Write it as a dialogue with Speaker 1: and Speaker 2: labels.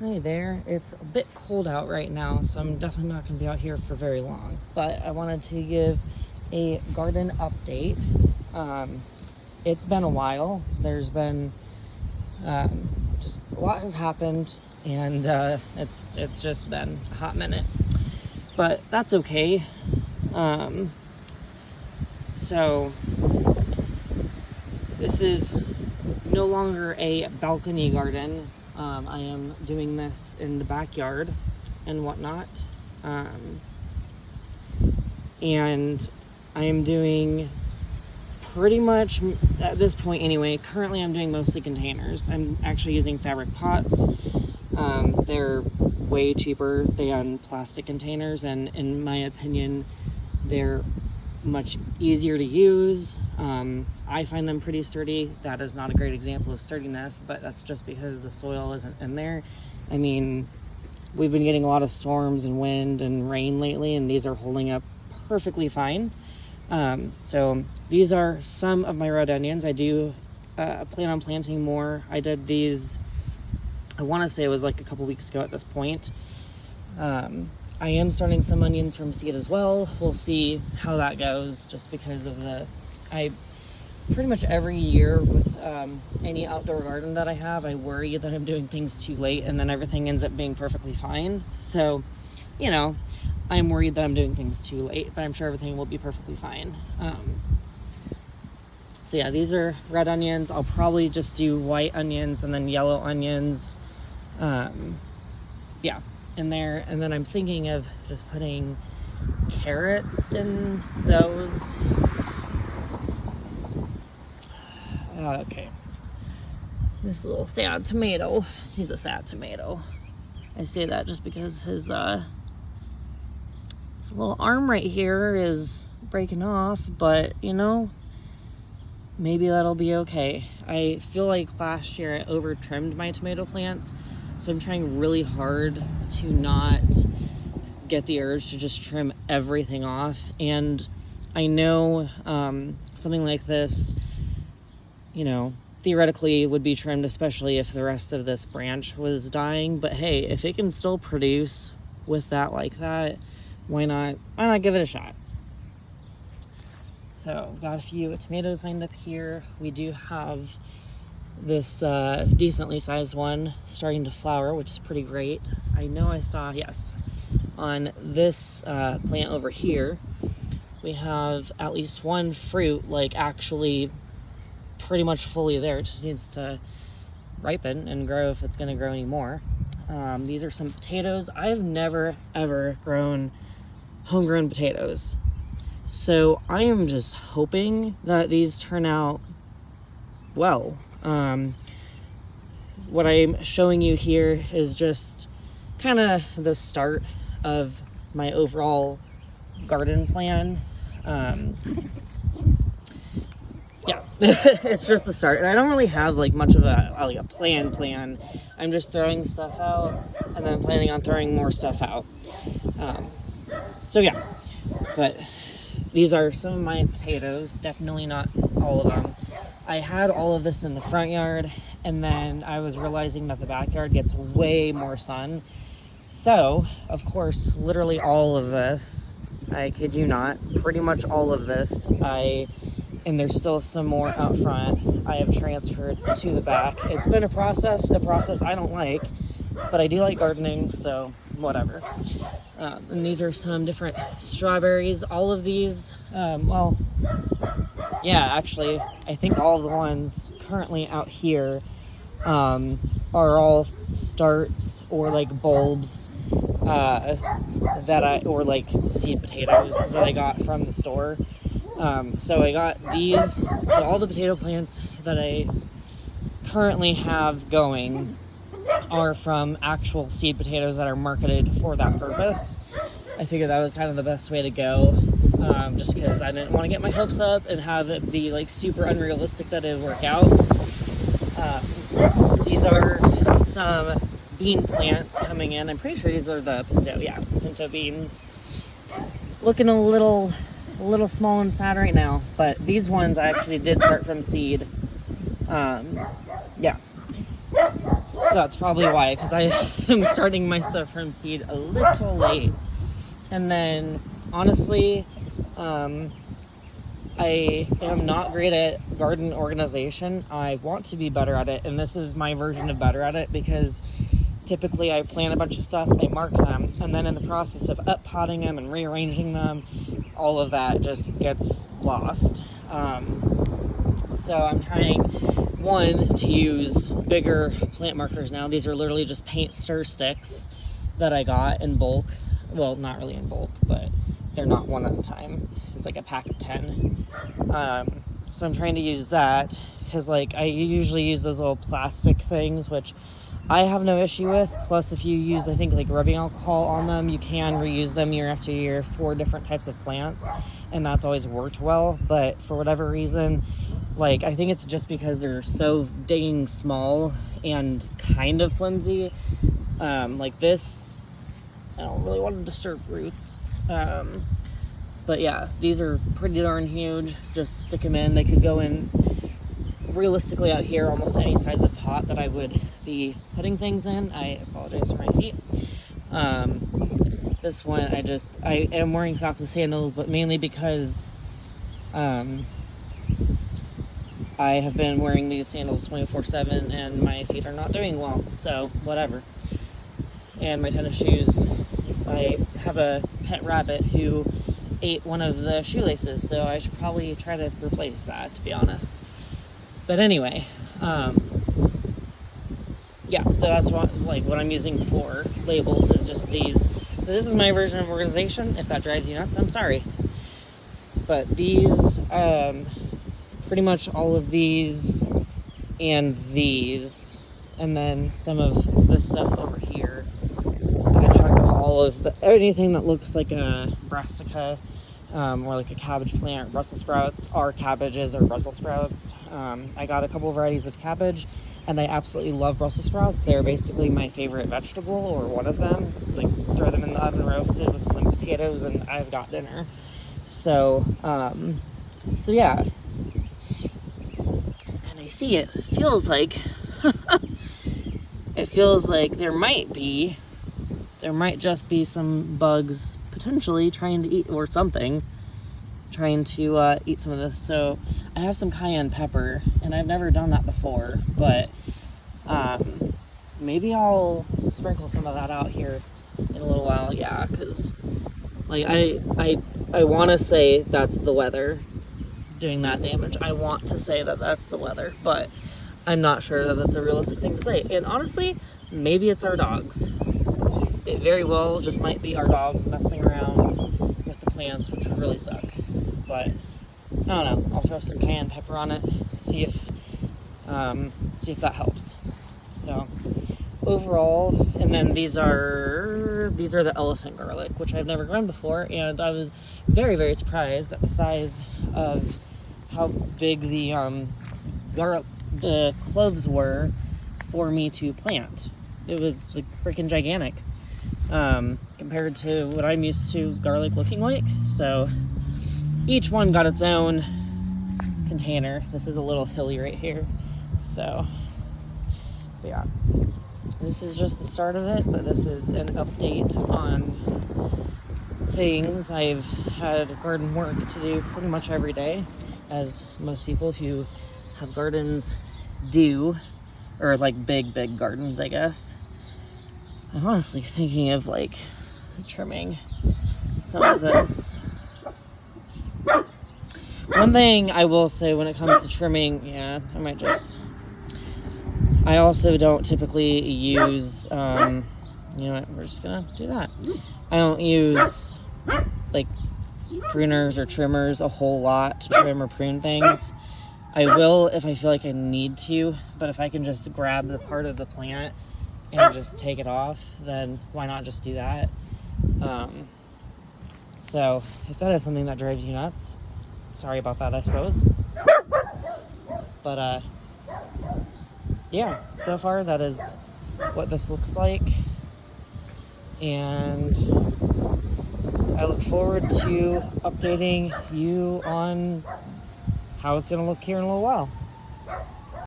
Speaker 1: Hi there. It's a bit cold out right now, so I'm definitely not going to be out here for very long. But I wanted to give a garden update. It's been a while. There's been just a lot has happened, and it's just been a hot minute. But that's okay. So this is no longer a balcony garden. I am doing this in the backyard and whatnot. And I am doing pretty much, at this point anyway, currently I'm doing mostly containers. I'm actually using fabric pots. They're way cheaper than plastic containers, and in my opinion, they're much easier to use. I find them pretty sturdy. That is not a great example of sturdiness, but that's just because the soil isn't in there. I mean, we've been getting a lot of storms and wind and rain lately, and these are holding up perfectly fine. So these are some of my rhododendrons. I do plan on planting more. I did these, I want to say it was like a couple weeks ago at this point. I am starting some onions from seed as well. We'll see how that goes, just because of I pretty much every year with any outdoor garden that I have, I worry that I'm doing things too late and then everything ends up being perfectly fine. So, I'm worried that I'm doing things too late, but I'm sure everything will be perfectly fine. So yeah, these are red onions. I'll probably just do white onions and then yellow onions. Yeah, in there. And then I'm thinking of just putting carrots in those. Okay. This little sad tomato. He's a sad tomato. I say that just because his little arm right here is breaking off, but maybe that'll be okay. I feel like last year I over trimmed my tomato plants, so I'm trying really hard to not get the urge to just trim everything off. And I know something like this, theoretically would be trimmed, especially if the rest of this branch was dying. But hey, if it can still produce with that like that, why not give it a shot? So got a few tomatoes lined up here. We do have this decently sized one starting to flower, which is pretty great. I know I saw, yes, on this plant over here, we have at least one fruit, actually pretty much fully there. It just needs to ripen and grow if it's going to grow anymore. These are some potatoes. I've never ever grown homegrown potatoes, so I am just hoping that these turn out well. What I'm showing you here is just kind of the start of my overall garden plan. Yeah, it's just the start, and I don't really have much of a plan. I'm just throwing stuff out and then planning on throwing more stuff out. So yeah, but these are some of my potatoes, definitely not all of them. I had all of this in the front yard, and then I was realizing that the backyard gets way more sun. So, of course, literally all of this, I kid you not, pretty much all of this, and there's still some more out front, I have transferred to the back. It's been a process I don't like, but I do like gardening, so whatever. And these are some different strawberries. All of these, actually, I think all the ones currently out here are all starts or bulbs or seed potatoes that I got from the store. So I got these. So all the potato plants that I currently have going are from actual seed potatoes that are marketed for that purpose. I figured that was kind of the best way to go, just because I didn't want to get my hopes up and have it be super unrealistic that it would work out. These are some bean plants coming in. I'm pretty sure these are the pinto beans. Looking a little small and sad right now, but these ones I actually did start from seed. So that's probably why, because I am starting my stuff from seed a little late. And then, honestly, I am not great at garden organization. I want to be better at it, and this is my version of better at it, because typically I plant a bunch of stuff, I mark them, and then in the process of up-potting them and rearranging them, all of that just gets lost. So I'm trying, one, to use bigger plant markers now. These are literally just paint stir sticks that I got in bulk. Well, not really in bulk, but they're not one at a time. It's like a pack of 10. So I'm trying to use that, because like I usually use those little plastic things, which I have no issue with. Plus, if you use, I think, like rubbing alcohol on them, you can reuse them year after year for different types of plants, and that's always worked well. But for whatever reason, like, I think it's just because they're so dang small and kind of flimsy. Like this, I don't really want to disturb roots. But yeah, these are pretty darn huge. Just stick them in. They could go in, realistically, out here, almost any size of pot that I would be putting things in. I apologize for my feet. This one, I am wearing socks with sandals, but mainly because I have been wearing these sandals 24/7 and my feet are not doing well, so whatever. And my tennis shoes, I have a pet rabbit who ate one of the shoelaces, so I should probably try to replace that, to be honest. But anyway, yeah, so that's what I'm using for labels is just these. So this is my version of organization. If that drives you nuts, I'm sorry. But these, pretty much all of these and these, and then some of this stuff over here. I check all of anything that looks like a brassica, or like a cabbage plant, Brussels sprouts, are cabbages or Brussels sprouts. I got a couple varieties of cabbage, and I absolutely love Brussels sprouts. They're basically my favorite vegetable, or one of them. Like, throw them in the oven roasted with some potatoes, and I've got dinner. So yeah. And I see it feels like, there might just be some bugs potentially trying to eat, or something trying to eat some of this. So I have some cayenne pepper, and I've never done that before, but maybe I'll sprinkle some of that out here in a little while. Yeah, because like I want to say that's the weather doing that damage. I want to say that that's the weather, but I'm not sure that that's a realistic thing to say. And honestly, maybe it's our dogs. It very well just might be our dogs messing around with the plants, which would really suck. But I don't know. I'll throw some cayenne pepper on it, see if that helps. So overall, and then these are the elephant garlic, which I've never grown before, and I was very, very surprised at the size of how big the cloves were for me to plant. It was like freaking gigantic. Compared to what I'm used to garlic looking like. So each one got its own container. This is a little hilly right here. So yeah, this is just the start of it, but this is an update on things. I've had garden work to do pretty much every day, as most people who have gardens do, or like big gardens, I guess. I'm honestly thinking of like trimming some of this. One thing I will say when it comes to trimming, yeah, I also don't typically use, you know what, we're just gonna do that. I don't use like pruners or trimmers a whole lot to trim or prune things. I will if I feel like I need to, but if I can just grab the part of the plant and just take it off, then why not just do that? So if that is something that drives you nuts, sorry about that, I suppose. But yeah, so far that is what this looks like, and I look forward to updating you on how it's going to look here in a little while.